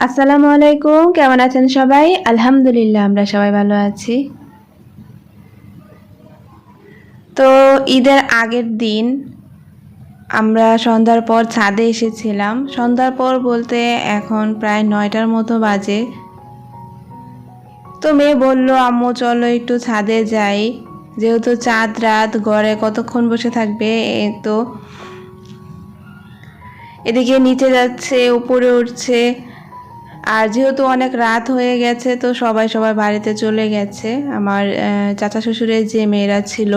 আসসালামু আলাইকুম, কেমন আছেন সবাই? আলহামদুলিল্লাহ আমরা সবাই ভালো আছি। তো ঈদের আগের দিন আমরা সন্ধ্যার পর ছাদে এসেছিলাম। সন্ধ্যার পর বলতে এখন প্রায় 9টার মতো বাজে। তো মেয়ে বলল, আম্মু চলো একটু ছাদে যাই, যেহেতু চাঁদ রাত ঘরে কতক্ষণ বসে থাকবে। তো এদিকে নিচে যাচ্ছে, উপরে উঠছে। আর যেহেতু অনেক রাত হয়ে গেছে তো সবাই বাড়িতে চলে গেছে। আমার চাচা শ্বশুরের যে মেয়েরা ছিল,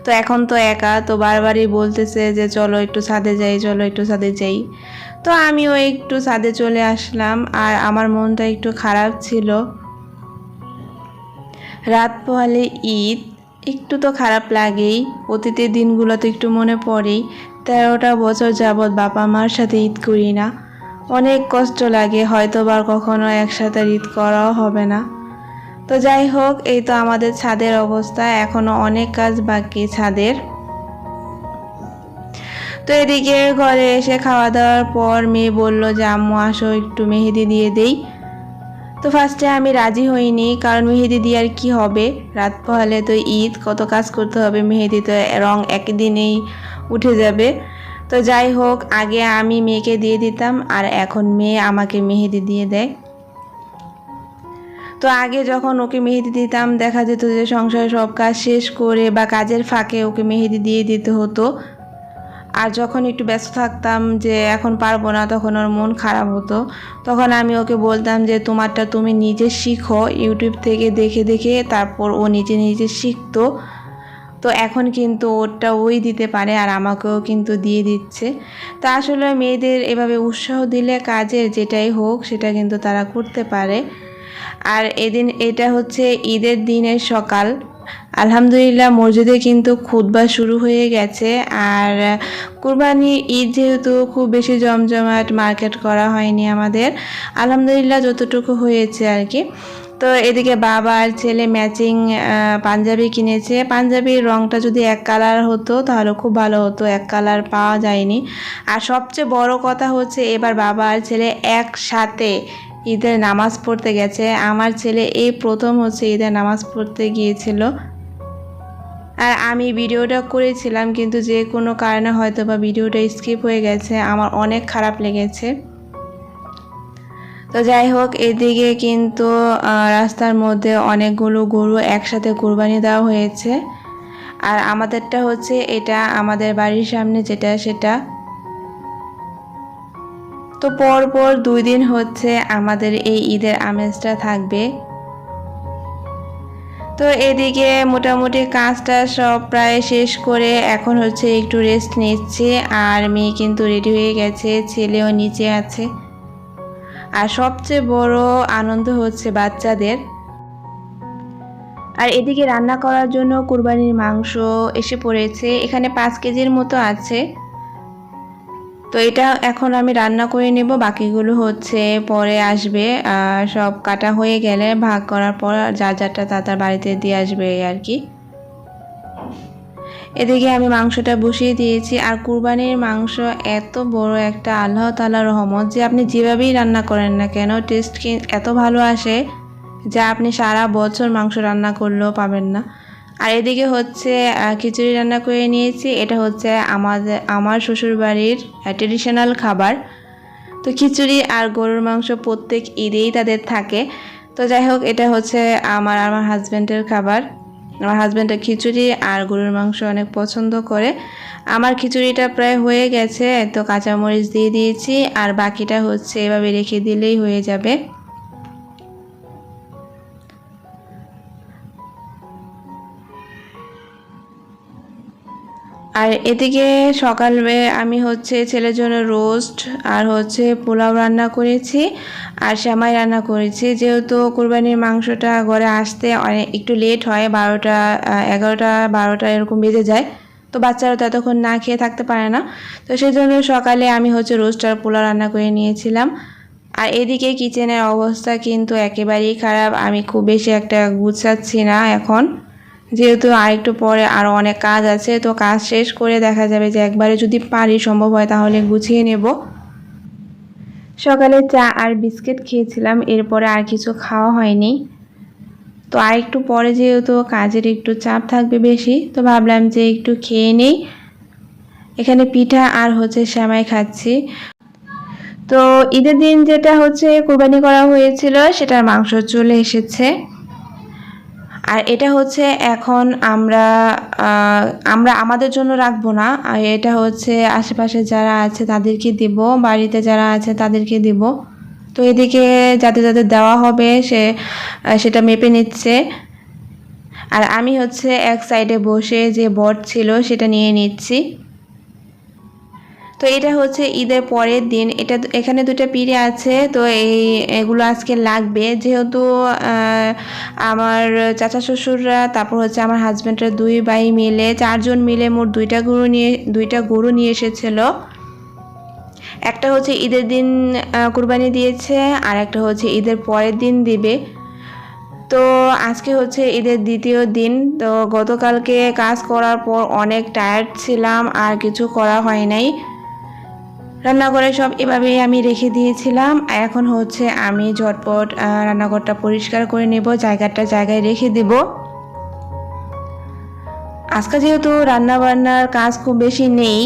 তো এখন তো একা, তো বারবারই বলতেছে যে চলো একটু ছাদে যাই, চলো একটু ছাদে যাই। তো আমিও একটু ছাদে চলে আসলাম। আর আমার মনটা একটু খারাপ ছিল। রাত পোহালে ঈদ, একটু তো খারাপ লাগেই। অতীতের দিনগুলো তো একটু মনে পড়েই। 13টা বছর যাবৎ বাবা মার সাথে ঈদ করি না। অনেক কষ্ট লাগে, হয়তো বা কখনো একসাথে ঈদ করাও হবে না। তো যাই হোক, এই তো আমাদের ছাদের অবস্থা, এখনো অনেক কাজ বাকি ছাদের। তো এদিকে ঘরে এসে খাওয়া দাওয়ার পর মেয়ে বলল যে আম্মু আসো একটু মেহেদি দিয়ে দেই। তো ফার্স্টে আমি রাজি হইনি, কারণ মেহেদি দিয়ে আর কি হবে, রাত পোহালে তো ঈদ, কত কাজ করতে হবে, মেহেদি তো রং একদিনেই উঠে যাবে। তো যাই হোক, আগে আমি মেয়েকে দিয়ে দিতাম আর এখন মেয়ে আমাকে মেহেদি দিয়ে দেয়। তো আগে যখন ওকে মেহেদি দিতাম দেখা যেত যে সংসারের সব কাজ শেষ করে বা কাজের ফাঁকে ওকে মেহেদি দিয়ে দিতে হতো। আর যখন একটু ব্যস্ত থাকতাম যে এখন পারবো না, তখন ওর মন খারাপ হতো। তখন আমি ওকে বলতাম যে তোমারটা তুমি নিজে শিখো, ইউটিউব থেকে দেখে দেখে। তারপর ও নিজে নিজে শিখতো। তো এখন কিন্তু ওরটা ওই দিতে পারে আর আমাকেও কিন্তু দিয়ে দিচ্ছে। তা আসলে মেয়েদের এভাবে উৎসাহ দিলে কাজের যেটাই হোক সেটা কিন্তু তারা করতে পারে। আর এটা হচ্ছে ঈদের দিনের সকাল। আলহামদুলিল্লাহ মসজিদে কিন্তু খুতবা শুরু হয়ে গেছে। আর কুরবানির ঈদ যেহেতু খুব বেশি জমজমাট মার্কেট করা হয়নি আমাদের, আলহামদুলিল্লাহ যতটুকু হয়েছে আর কি। তো এদিকে বাবা আর ছেলে ম্যাচিং পাঞ্জাবি কিনেছে। পাঞ্জাবির রংটা যদি এক কালার হতো তাহলে খুব ভালো হতো, এক কালার পাওয়া যায়নি। আর সবচেয়ে বড় কথা হচ্ছে এবার বাবা আর ছেলে একসাথে ঈদের নামাজ পড়তে গেছে। আমার ছেলে এই প্রথম হচ্ছে ঈদের নামাজ পড়তে গিয়েছিল। আর আমি ভিডিওটা করেছিলাম, কিন্তু যে কোনো কারণে হয়তো বা ভিডিওটা স্কিপ হয়ে গেছে, আমার অনেক খারাপ লেগেছে। তো যাই হোক, এদিকে কিন্তু রাস্তার মধ্যে অনেকগুলো গরু একসাথে কুরবানি দেওয়া হয়েছে। আর আমাদেরটা হচ্ছে এটা আমাদের বাড়ির সামনে যেটা সেটা। তো পরপর 2 দিন হচ্ছে আমাদের এই ঈদের আমেজটা থাকবে। তো এদিকে মোটামুটি কাজটা সব প্রায় শেষ করে এখন হচ্ছে একটু রেস্ট নিচ্ছে। আর মেয়ে কিন্তু রেডি হয়ে গেছে, ছেলেও নিচে আছে। আর সবচেয়ে বড় আনন্দ হচ্ছে বাচ্চাদের। আর এদিকে রান্না করার জন্য কুরবানির মাংস এসে পড়েছে, এখানে 5 কেজির মতো আছে। তো এটা এখন আমি রান্না করে নেব, বাকিগুলো হচ্ছে পরে আসবে। সব কাটা হয়ে গেলে ভাগ করার পর যার যারটা তার বাড়িতে দিয়ে আসবে আর কি। এদিকে আমি মাংসটা বসিয়ে দিয়েছি। আর কুরবানির মাংস এত বড় একটা আল্লাহ তাআলার রহমত যে আপনি যেভাবেই রান্না করেন না কেন টেস্ট এত ভালো আসে যা আপনি সারা বছর মাংস রান্না করলেও পাবেন না। আর এদিকে হচ্ছে খিচুড়ি রান্না করে নিয়েছি। এটা হচ্ছে আমার শ্বশুরবাড়ির ট্রেডিশনাল খাবার। তো খিচুড়ি আর গরুর মাংস প্রত্যেক ঈদেই তাদের থাকে। তো যাই হোক, এটা হচ্ছে আমার হাজব্যান্ডের খাবার। আমার হাজব্যান্ডের খিচুড়ি আর গরুর মাংস অনেক পছন্দ করে। আমার খিচুড়িটা প্রায় হয়ে গেছে, তো কাঁচামরিচ দিয়ে দিয়েছি। আর বাকিটা হচ্ছে এভাবে রেখে দিলেই হয়ে যাবে। আর এদিকে সকালে আমি হচ্ছে ছেলের জন্য রোস্ট আর হচ্ছে পোলাও রান্না করেছি আর সেমাই রান্না করেছি। যেহেতু কুরবানির মাংসটা ঘরে আসতে অনেক একটু লেট হয়, 12টা 11টা 12টা এরকম বেজে যায়। তো বাচ্চারা ততক্ষণ না খেয়ে থাকতে পারে না। তো সেই জন্য সকালে আমি হচ্ছে রোস্ট আর পোলাও রান্না করে নিয়েছিলাম। আর এদিকে কিচেনের অবস্থা কিন্তু একেবারেই খারাপ, আমি খুব বেশি একটা গুছাচ্ছি না এখন, যেহেতু আরেকটু পরে আরও অনেক কাজ আছে। তো কাজ শেষ করে দেখা যাবে যে একবারে যদি পারি সম্ভব হয় তাহলে গুছিয়ে নেব। সকালে চা আর বিস্কিট খেয়েছিলাম, এরপরে আর কিছু খাওয়া হয়নি। তো আর একটু পরে যেহেতু কাজের একটু চাপ থাকবে বেশি, তো ভাবলাম যে একটু খেয়ে নেই। এখানে পিঠা আর সেমাই খাচ্ছি। তো ঈদের দিন যেটা কোরবানি করা হয়েছিল সেটার মাংস চলে এসেছে। আর এটা এখন আমরা আমাদের জন্য রাখবো না, আর এটা আশেপাশে যারা আছে তাদেরকে দিব, বাড়িতে যারা আছে তাদেরকে দিব। তো এদিকে যাদের যাদের দেওয়া হবে সেটা মেপে নিচ্ছে। আর আমি এক সাইডে বসে যে বট ছিল সেটা নিয়ে নিচ্ছি। তো এটা ঈদের পরের দিন। এখানে দুটো পিঠে আছে, তো এগুলো আজকে লাগবে, যেহেতু আমার চাচা শ্বশুররা, তারপর আমার হাজব্যান্ডের 2 ভাই মিলে 4 জন মিলে মোট 2টা গরু নিয়ে এসেছিল। একটা ঈদের দিন কুরবানি দিয়েছে, আর একটা ঈদের পরের দিন দিবে। তো আজকে ঈদের দ্বিতীয় দিন। তো গতকালকে কাজ করার পর অনেক টায়ার্ড ছিলাম, আর কিছু করা হয় নাই। রান্নাঘরে সব এভাবেই আমি রেখে দিয়েছিলাম। এখন আমি ঝটপট রান্নাঘরটা পরিষ্কার করে নেব, জায়গাটা জায়গায় রেখে দেব। আজকে যেহেতু রান্নাবান্নার কাজ খুব বেশি নেই,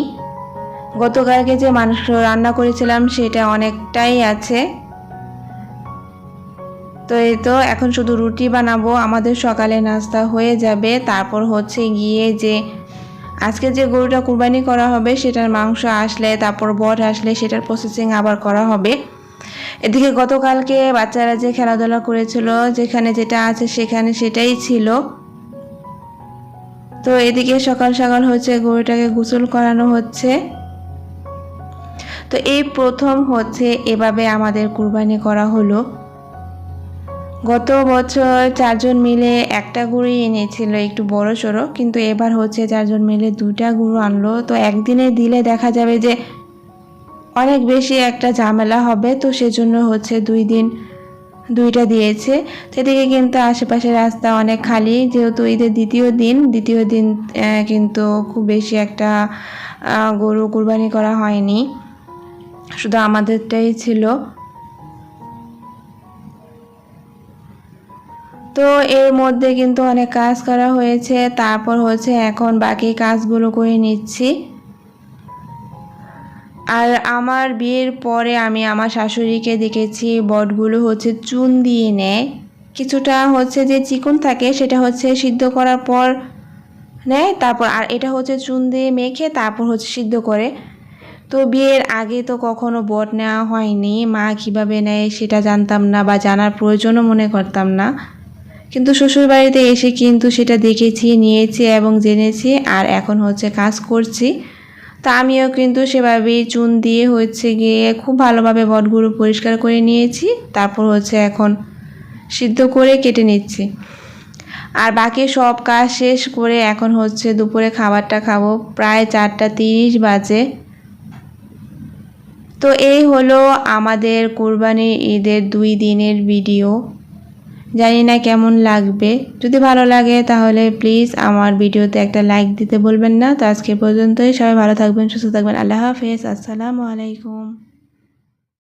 গতকালকে যে মাংস রান্না করেছিলাম সেটা অনেকটাই আছে। তো এই তো এখন শুধু রুটি বানাবো, আমাদের সকালে নাস্তা হয়ে যাবে। তারপর গিয়ে যে আজকে যে গরুটা কুরবানি করা হবে সেটার মাংস আসলে, তারপর বট আসলে সেটার প্রসেসিং আবার করা হবে। এদিকে গতকালকে বাচ্চারা যে খেলাধুলা করেছিল, যেখানে যেটা আছে সেখানে সেটাই ছিল। তো এদিকে সকাল সকাল গরুটাকে গোসল করানো হচ্ছে। তো এই প্রথম এভাবে আমাদের কুরবানি করা হলো। গত বছর 4 জন মিলে একটা গরু এনেছিল, একটু বড় সড়ো, কিন্তু এবার 4 জন মিলে 2টা গরু আনলো। তো একদিনে দিলে দেখা যাবে যে অনেক বেশি একটা ঝামেলা হবে, তো সেজন্য 2 দিন 2টা দিয়েছে। সেদিকে কিন্তু আশেপাশে রাস্তা অনেক খালি, যেহেতু ঈদের দ্বিতীয় দিন কিন্তু খুব বেশি একটা গরু কুরবানি করা হয়নি, শুধু আমাদেরটাই ছিল। তো এর মধ্যে কিন্তু অনেক কাজ করা হয়েছে। তারপর এখন বাকি কাজগুলো করে নিচ্ছি। আর আমার বিয়ের পরে আমি আমার শাশুড়িকে দেখেছি বটগুলো চুন দিয়ে নেয়। কিছুটা যে চিকন থাকে সেটা সিদ্ধ করার পর নেয়, তারপর আর এটা চুন দিয়ে মেখে তারপর সিদ্ধ করে। তো বিয়ের আগে তো কখনো বট নেওয়া হয়নি, মা কীভাবে নেয় সেটা জানতাম না, বা জানার প্রয়োজনও মনে করতাম না। কিন্তু শ্বশুরবাড়িতে এসে কিন্তু সেটা দেখেছি, নিয়েছি এবং জেনেছি, আর এখন কাজ করছি। তা আমিও কিন্তু সেভাবেই চুন দিয়ে গিয়ে খুব ভালোভাবে বটগুলো পরিষ্কার করে নিয়েছি। তারপর এখন সিদ্ধ করে কেটে নিচ্ছি। আর বাকি সব কাজ শেষ করে এখন দুপুরে খাবারটা খাবো, প্রায় 4:30 বাজে। তো এই হলো আমাদের কুরবানি ঈদের 2 দিনের ভিডিও। জানি না কেমন লাগবে, যদি ভালো লাগে তাহলে প্লিজ আমার ভিডিওতে একটা লাইক দিতে বলবেন না। তো আজকে পর্যন্তই, সবাই ভালো থাকবেন, সুস্থ থাকবেন। আল্লাহ হাফেজ, আসসালামু আলাইকুম।